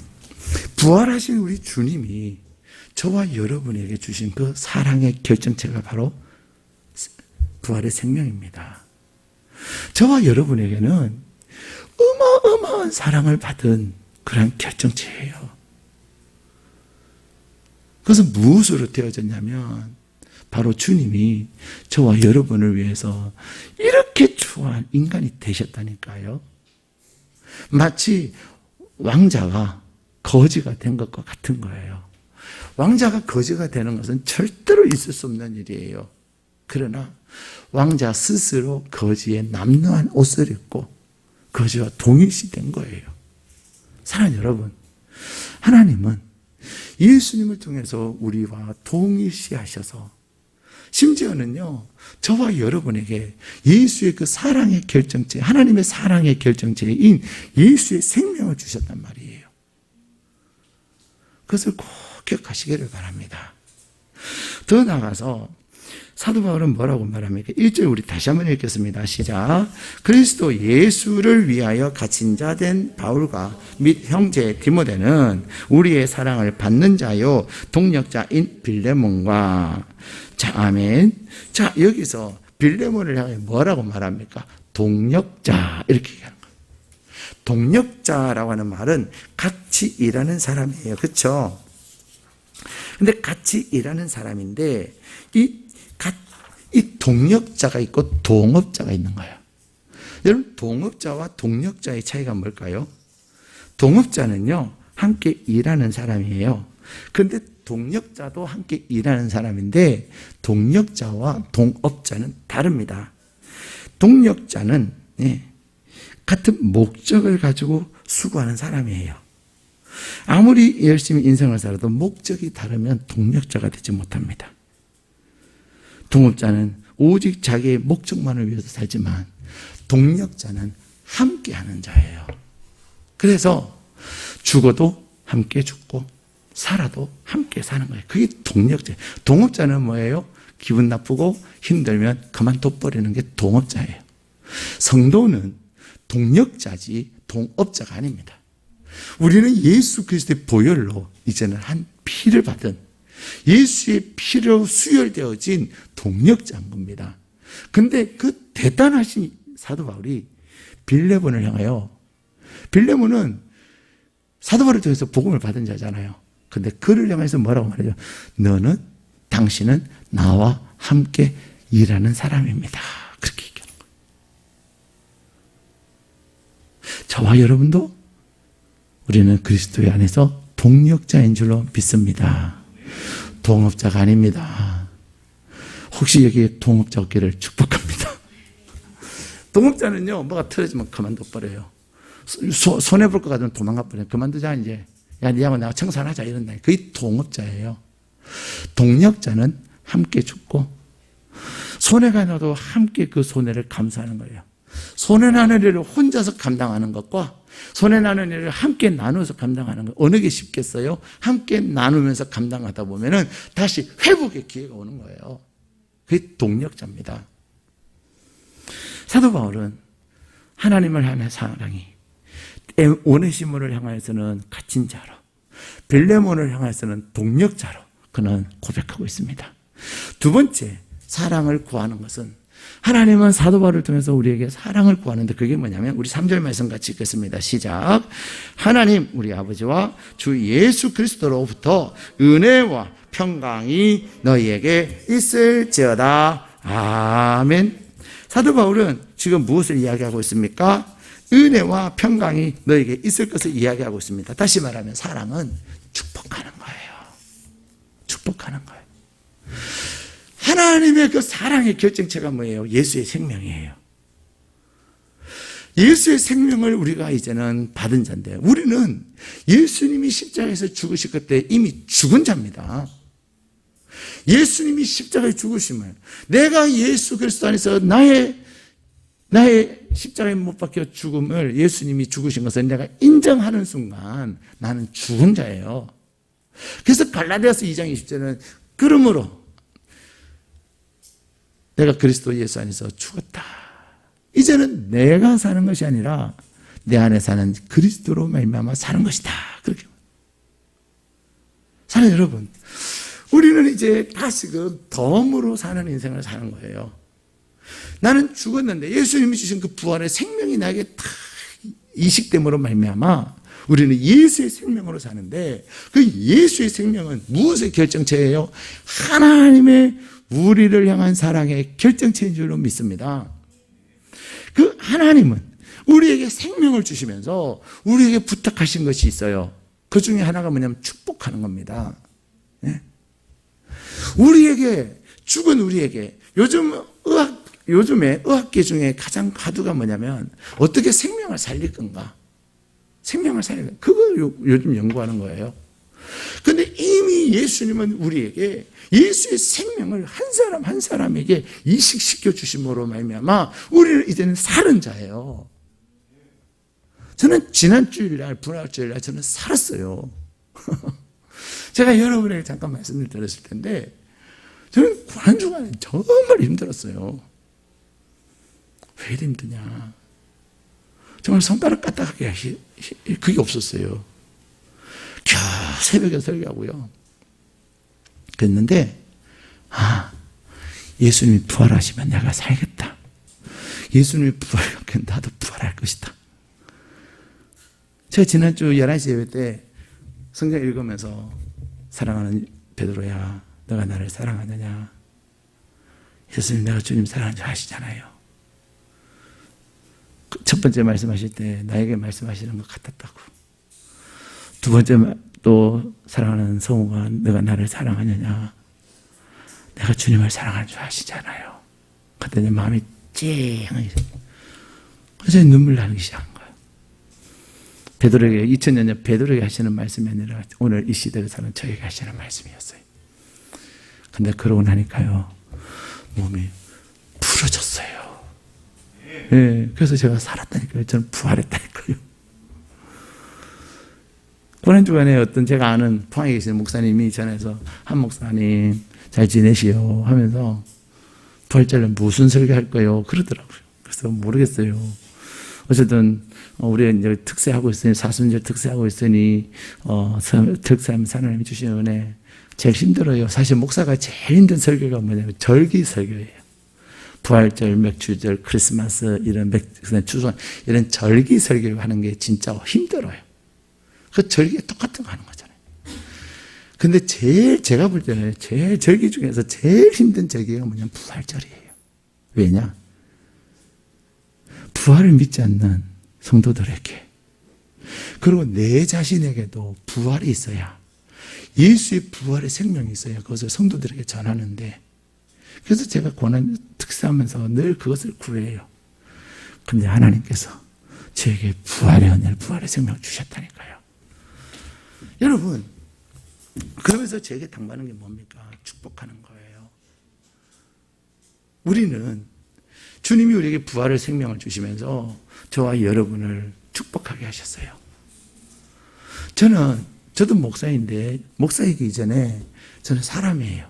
부활하신 우리 주님이 저와 여러분에게 주신 그 사랑의 결정체가 바로 부활의 생명입니다. 저와 여러분에게는 어마어마한 사랑을 받은 그런 결정체예요. 그것은 무엇으로 되어졌냐면 바로 주님이 저와 여러분을 위해서 이렇게 추한 인간이 되셨다니까요. 마치 왕자가 거지가 된 것과 같은 거예요. 왕자가 거지가 되는 것은 절대로 있을 수 없는 일이에요. 그러나 왕자 스스로 거지의 남루한 옷을 입고 거지와 동일시된 거예요. 사랑하는 여러분, 하나님은 예수님을 통해서 우리와 동일시하셔서 심지어는요, 저와 여러분에게 예수의 그 사랑의 결정체, 하나님의 사랑의 결정체인 예수의 생명을 주셨단 말이에요. 그것을 꼭 기억하시기를 바랍니다. 더 나아가서 사도 바울은 뭐라고 말합니까? 1절 우리 다시 한번 읽겠습니다. 시작. 그리스도 예수를 위하여 갇힌 자 된 바울과 및 형제 디모데는 우리의 사랑을 받는 자요 동력자인 빌레몬과 자, 아멘. 자, 여기서 빌레몬을 향해 뭐라고 말합니까? 동력자 이렇게 얘기하는 거예요. 동력자라고 하는 말은 같이 일하는 사람이에요. 그렇죠? 근데 같이 일하는 사람인데 이 동력자가 있고 동업자가 있는 거예요. 여러분, 동업자와 동력자의 차이가 뭘까요? 동업자는요, 함께 일하는 사람이에요. 근데 동력자도 함께 일하는 사람인데 동력자와 동업자는 다릅니다. 동력자는 같은 목적을 가지고 수고하는 사람이에요. 아무리 열심히 인생을 살아도 목적이 다르면 동력자가 되지 못합니다. 동업자는 오직 자기의 목적만을 위해서 살지만 동력자는 함께하는 자예요. 그래서 죽어도 함께 죽고 살아도 함께 사는 거예요. 그게 동력자예요. 동업자는 뭐예요? 기분 나쁘고 힘들면 그만둬버리는 게 동업자예요. 성도는 동력자지 동업자가 아닙니다. 우리는 예수 그리스도의 보혈로 이제는 한 피를 받은 예수의 피로 수혈되어진 동력자인 겁니다. 근데 그 대단하신 사도 바울이 빌레몬을 향하여, 빌레몬은 사도 바울을 통해서 복음을 받은 자잖아요. 근데 그를 향해서 뭐라고 말해요? 당신은 나와 함께 일하는 사람입니다. 그렇게 얘기하는 거예요. 저와 여러분도 우리는 그리스도의 안에서 동력자인 줄로 믿습니다. 동업자가 아닙니다. 혹시 여기에 동업자 없기를 축복합니다. 동업자는요, 뭐가 틀어지면 그만둬버려요. 손해볼 것 같으면 도망가버려요. 그만두자, 이제. 야, 니하고 내가 청산하자, 이런다. 그게 동업자예요. 동력자는 함께 죽고, 손해가 나도 함께 그 손해를 감수하는 거예요. 손해나는 일을 혼자서 감당하는 것과 손해나는 일을 함께 나누어서 감당하는 것, 어느 게 쉽겠어요? 함께 나누면서 감당하다 보면은 다시 회복의 기회가 오는 거예요. 그게 동력자입니다. 사도 바울은 하나님을 향한 사랑이 오네시모를 향하여서는 갇힌 자로, 빌레몬을 향하여서는 동력자로 그는 고백하고 있습니다. 두 번째, 사랑을 구하는 것은, 하나님은 사도 바울을 통해서 우리에게 사랑을 구하는데, 그게 뭐냐면 우리 3절 말씀 같이 읽겠습니다. 시작. 하나님 우리 아버지와 주 예수 그리스도로부터 은혜와 평강이 너희에게 있을지어다. 아멘. 사도 바울은 지금 무엇을 이야기하고 있습니까? 은혜와 평강이 너에게 있을 것을 이야기하고 있습니다. 다시 말하면 사랑은 축복하는 거예요. 축복하는 거예요. 하나님의 그 사랑의 결정체가 뭐예요? 예수의 생명이에요. 예수의 생명을 우리가 이제는 받은 자인데, 우리는 예수님이 십자가에서 죽으실 그때 이미 죽은 자입니다. 예수님이 십자가에 죽으심을, 내가 예수 그리스도 안에서 나의 십자가에 못 박혀 죽음을, 예수님이 죽으신 것을 내가 인정하는 순간 나는 죽은 자예요. 그래서 갈라디아서 2장 20절은 그러므로 내가 그리스도 예수 안에서 죽었다. 이제는 내가 사는 것이 아니라 내 안에 사는 그리스도로 말미암아 사는 것이다. 그렇게. 사랑하는 여러분, 우리는 이제 다시금 덤으로 사는 인생을 사는 거예요. 나는 죽었는데 예수님이 주신 그 부활의 생명이 나에게 다 이식됨으로 말미암아 우리는 예수의 생명으로 사는데, 그 예수의 생명은 무엇의 결정체예요? 하나님의 우리를 향한 사랑의 결정체인 줄로 믿습니다. 그 하나님은 우리에게 생명을 주시면서 우리에게 부탁하신 것이 있어요. 그 중에 하나가 뭐냐면 축복하는 겁니다. 우리에게, 죽은 우리에게, 요즘에 의학계 중에 가장 화두가 뭐냐면 어떻게 생명을 살릴 건가? 생명을 살릴 건가? 그걸 요즘 연구하는 거예요. 근데 이미 예수님은 우리에게 예수의 생명을 한 사람 한 사람에게 이식시켜 주심으로 말미암아 우리는 이제는 사는 자예요. 저는 지난 주일날, 분할주일날 저는 살았어요. 제가 여러분에게 잠깐 말씀을 드렸을 텐데, 저는 한 주간에 정말 힘들었어요. 왜 힘드냐? 정말 손가락 까딱하게 그게 없었어요. 겨우 새벽에 설교하고요. 그랬는데, 예수님이 부활하시면 내가 살겠다. 예수님이 부활하면 나도 부활할 것이다. 제가 지난주 11시 예배 때 성경 읽으면서, 사랑하는 베드로야, 너가 나를 사랑하느냐? 예수님, 내가 주님 사랑하는 줄 아시잖아요. 첫 번째 말씀하실 때 나에게 말씀하시는 것 같았다고. 두 번째 또 사랑하는 성우가 너가 나를 사랑하느냐? 내가 주님을 사랑하는 줄 아시잖아요. 그때 내 마음이 찡하게, 그래서 눈물 나기 시작한 거예요. 베드로에게, 2000년 전 베드로에게 하시는 말씀이 아니라 오늘 이 시대에 사는 저에게 하시는 말씀이었어요. 근데 그러고 나니까요, 몸이 풀어졌어요. 예, 그래서 제가 살았다니까요. 저는 부활했다니까요. 고난 주간에 어떤 제가 아는 포항에 계시는 목사님이 전해서, 한 목사님 잘 지내시오 하면서 부활절에 무슨 설교할 거예요? 그러더라고요. 그래서 모르겠어요. 어쨌든 우리 이제 특세하고 있으니, 사순절 특세하고 있으니 특세하면 하나님이 주신 은혜 제일 힘들어요. 사실 목사가 제일 힘든 설교가 뭐냐면 절기 설교예요. 부활절, 맥주절, 크리스마스, 이런 추수감, 이런 절기 설교를 하는 게 진짜 힘들어요. 그 절기에 똑같은 거 하는 거잖아요. 근데 제가 볼 때는 제일 절기 중에서 제일 힘든 절기가 뭐냐면 부활절이에요. 왜냐? 부활을 믿지 않는 성도들에게, 그리고 내 자신에게도 부활이 있어야, 예수의 부활의 생명이 있어야 그것을 성도들에게 전하는데, 그래서 제가 고난 특사하면서 늘 그것을 구해요. 근데 하나님께서 저에게 부활의 은혜를, 부활의 생명을 주셨다니까요. 여러분, 그러면서 저에게 당하는 게 뭡니까? 축복하는 거예요. 우리는 주님이 우리에게 부활의 생명을 주시면서 저와 여러분을 축복하게 하셨어요. 저도 목사인데, 목사이기 이전에 저는 사람이에요.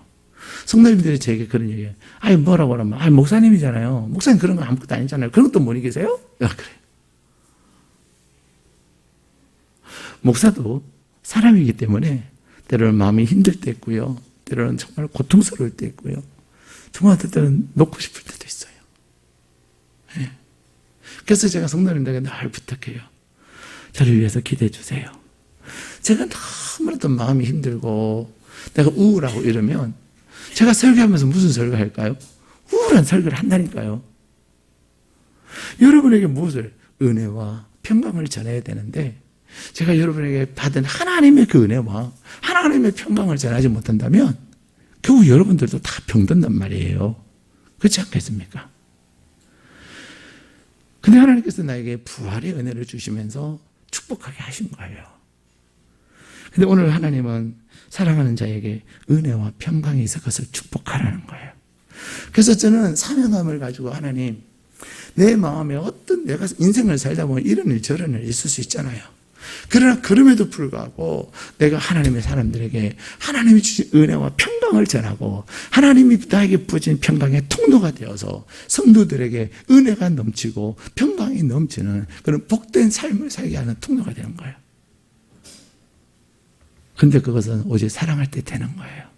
성도님들이 저에게 그런 얘기해요. 아니, 뭐라고 하면, 목사님이잖아요. 목사님 그런 건 아무것도 아니잖아요. 그런 것도 못 이기세요? 그래요. 목사도 사람이기 때문에 때로는 마음이 힘들 때 있고요. 때로는 정말 고통스러울 때 있고요. 정말 때로는 놓고 싶을 때도 있어요. 네. 그래서 제가 성도님들에게 늘 부탁해요. 저를 위해서 기도해 주세요. 제가 너무나도 마음이 힘들고 내가 우울하고 이러면 제가 설교하면서 무슨 설교할까요? 우울한 설교를 한다니까요. 여러분에게 무엇을? 은혜와 평강을 전해야 되는데, 제가 여러분에게 받은 하나님의 그 은혜와 하나님의 평강을 전하지 못한다면 결국 여러분들도 다 병든단 말이에요. 그렇지 않겠습니까? 근데 하나님께서 나에게 부활의 은혜를 주시면서 축복하게 하신 거예요. 근데 오늘 하나님은 사랑하는 자에게 은혜와 평강이 있어 그것을 축복하라는 거예요. 그래서 저는 사명감을 가지고, 하나님, 내 마음에 어떤, 내가 인생을 살다 보면 이런 일 저런 일 있을 수 있잖아요. 그러나 그럼에도 불구하고 내가 하나님의 사람들에게 하나님이 주신 은혜와 평강을 전하고 하나님이 나에게 부어진 평강의 통로가 되어서 성도들에게 은혜가 넘치고 평강이 넘치는 그런 복된 삶을 살게 하는 통로가 되는 거예요. 근데 그것은 오직 사랑할 때 되는 거예요.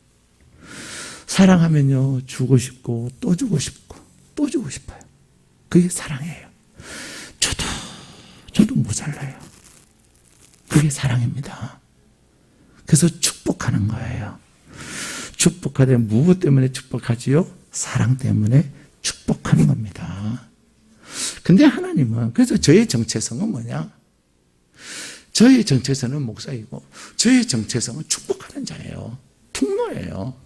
사랑하면요, 주고 싶고 또 주고 싶고 또 주고 싶어요. 그게 사랑이에요. 저도 모자라요. 그게 사랑입니다. 그래서 축복하는 거예요. 축복하되 무엇 때문에 축복하지요? 사랑 때문에 축복하는 겁니다. 근데 하나님은, 그래서 저의 정체성은 뭐냐? 저의 정체성은 목사이고 저의 정체성은 축복하는 자예요. 통로예요.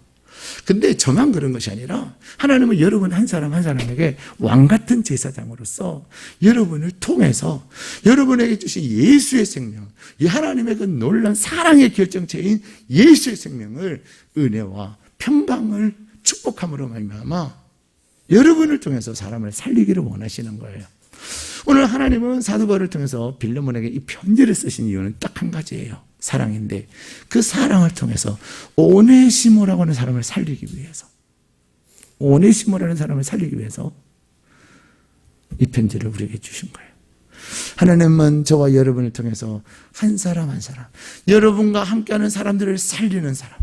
근데 저만 그런 것이 아니라 하나님은 여러분 한 사람 한 사람에게 왕같은 제사장으로서 여러분을 통해서 여러분에게 주신 예수의 생명, 이 하나님의 그 놀라운 사랑의 결정체인 예수의 생명을, 은혜와 평강을 축복함으로 말미암아 여러분을 통해서 사람을 살리기를 원하시는 거예요. 오늘 하나님은 사도 바울을 통해서 빌레몬에게 이 편지를 쓰신 이유는 딱 한 가지예요. 사랑인데, 그 사랑을 통해서 오네시모라고 하는 사람을 살리기 위해서, 오네시모라는 사람을 살리기 위해서 이 편지를 우리에게 주신 거예요. 하나님은 저와 여러분을 통해서 한 사람 한 사람, 여러분과 함께하는 사람들을 살리는 사람,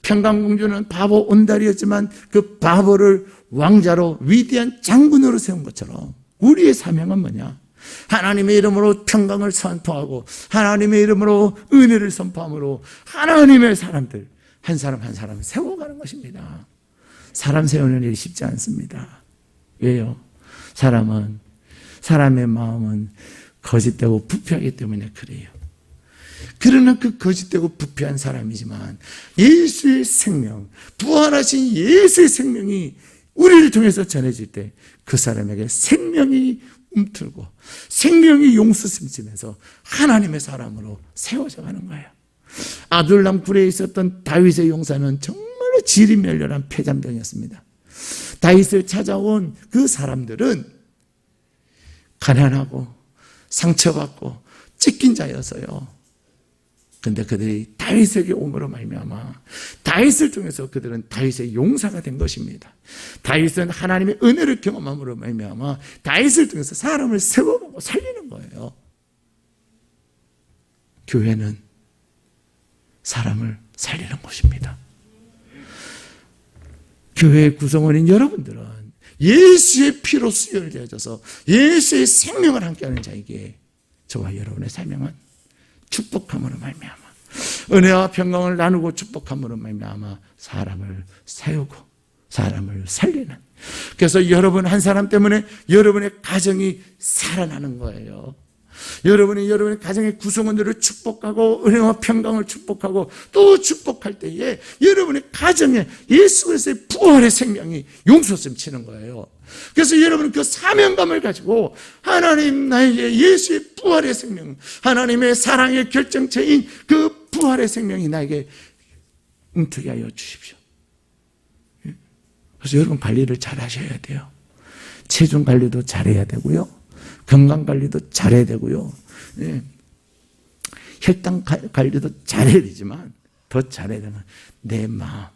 평강공주는 바보 온달이었지만 그 바보를 왕자로 위대한 장군으로 세운 것처럼 우리의 사명은 뭐냐? 하나님의 이름으로 평강을 선포하고 하나님의 이름으로 은혜를 선포함으로 하나님의 사람들 한 사람 한 사람 세워가는 것입니다. 사람 세우는 일이 쉽지 않습니다. 왜요? 사람의 마음은 거짓되고 부패하기 때문에 그래요. 그러나 그 거짓되고 부패한 사람이지만 예수의 생명, 부활하신 예수의 생명이 우리를 통해서 전해질 때 그 사람에게 생명이 움틀고 생명이 용수심지면서 하나님의 사람으로 세워져 가는 거예요. 아둘람 굴에 있었던 다윗의 용사는 정말로 질이 멸렬한 폐잔병이었습니다. 다윗을 찾아온 그 사람들은 가난하고 상처받고 찢긴 자였어요. 근데 그들이 다윗에게 옴으로 말미암아 다윗을 통해서 그들은 다윗의 용사가 된 것입니다. 다윗은 하나님의 은혜를 경험함으로 말미암아 다윗을 통해서 사람을 세워가고 살리는 거예요. 교회는 사람을 살리는 곳입니다. 교회의 구성원인 여러분들은 예수의 피로 수혈되어져서 예수의 생명을 함께하는 자에게 저와 여러분의 사명은 축복함으로 말미암아 은혜와 평강을 나누고 축복함으로 말미암아 사람을 세우고 사람을 살리는, 그래서 여러분 한 사람 때문에 여러분의 가정이 살아나는 거예요. 여러분이 여러분의 가정의 구성원들을 축복하고 은혜와 평강을 축복하고 또 축복할 때에 여러분의 가정에 예수 그리스도의 부활의 생명이 용솟음 치는 거예요. 그래서 여러분은 그 사명감을 가지고 하나님 나에게 예수의 부활의 생명, 하나님의 사랑의 결정체인 그 부활의 생명이 나에게 응투게 하여 주십시오. 그래서 여러분 관리를 잘 하셔야 돼요. 체중 관리도 잘해야 되고요. 건강 관리도 잘해야 되고요. 혈당 관리도 잘해야 되지만 더 잘해야 되는 내 마음,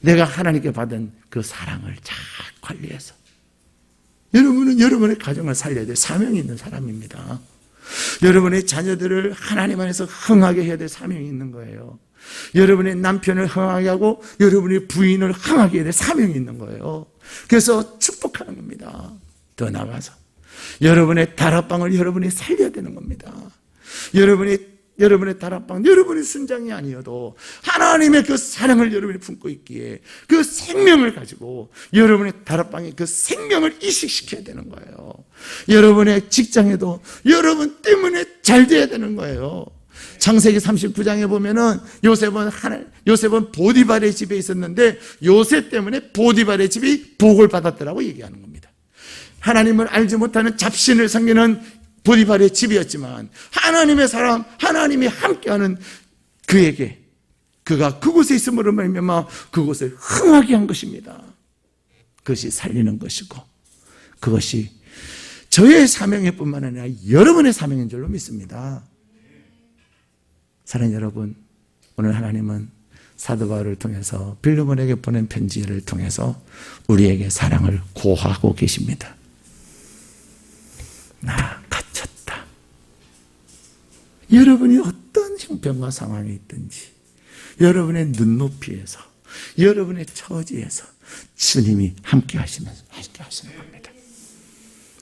내가 하나님께 받은 그 사랑을 잘 관리해서 여러분은 여러분의 가정을 살려야 될 사명이 있는 사람입니다. 여러분의 자녀들을 하나님 안에서 흥하게 해야 될 사명이 있는 거예요. 여러분의 남편을 흥하게 하고 여러분의 부인을 흥하게 해야 될 사명이 있는 거예요. 그래서 축복하는 겁니다. 더 나아가서 여러분의 다락방을 여러분이 살려야 되는 겁니다. 여러분의 다락방, 여러분의 순장이 아니어도 하나님의 그 사랑을 여러분이 품고 있기에 그 생명을 가지고 여러분의 다락방에 그 생명을 이식시켜야 되는 거예요. 여러분의 직장에도 여러분 때문에 잘 돼야 되는 거예요. 창세기 39장에 보면은 요셉은 보디발의 집에 있었는데 요셉 때문에 보디발의 집이 복을 받았더라고 얘기하는 겁니다. 하나님을 알지 못하는 잡신을 섬기는 보디발의 집이었지만 하나님의 사람, 하나님이 함께하는 그에게 그가 그곳에 있음으로 말미암아 그곳을 흥하게 한 것입니다. 그것이 살리는 것이고 그것이 저의 사명일 뿐만 아니라 여러분의 사명인 줄로 믿습니다. 사랑하는 여러분, 오늘 하나님은 사도 바울을 통해서 빌레몬에게 보낸 편지를 통해서 우리에게 사랑을 고하고 계십니다. 나 갇혔다. 여러분이 어떤 형편과 상황에 있든지 여러분의 눈높이에서 여러분의 처지에서 주님이 함께 하시는 겁니다.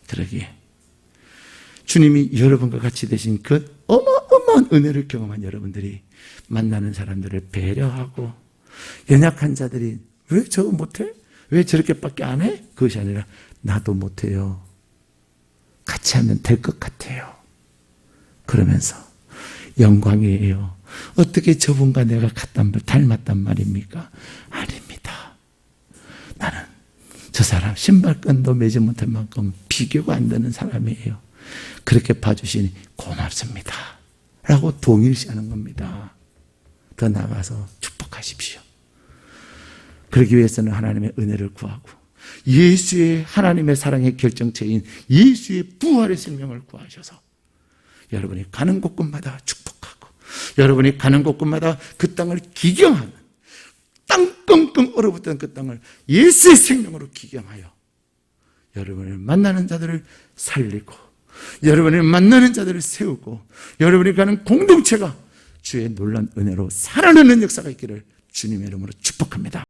그러기에 주님이 여러분과 같이 되신 그 어마어마한 은혜를 경험한 여러분들이 만나는 사람들을 배려하고 연약한 자들이 왜 저거 못해? 왜 저렇게밖에 안 해? 그것이 아니라 나도 못해요. 같이 하면 될 것 같아요. 그러면서 영광이에요. 어떻게 저분과 내가 닮았단 말입니까? 아닙니다. 나는 저 사람 신발끈도 매지 못할 만큼 비교가 안 되는 사람이에요. 그렇게 봐주시니 고맙습니다. 라고 동일시하는 겁니다. 더 나아가서 축복하십시오. 그러기 위해서는 하나님의 은혜를 구하고 예수의 하나님의 사랑의 결정체인 예수의 부활의 생명을 구하셔서 여러분이 가는 곳곳마다 축복하고 여러분이 가는 곳곳마다 그 땅을 기경하는 땅 끙끙 얼어붙던 그 땅을 예수의 생명으로 기경하여 여러분을 만나는 자들을 살리고 여러분을 만나는 자들을 세우고 여러분이 가는 공동체가 주의 놀라운 은혜로 살아나는 역사가 있기를 주님의 이름으로 축복합니다.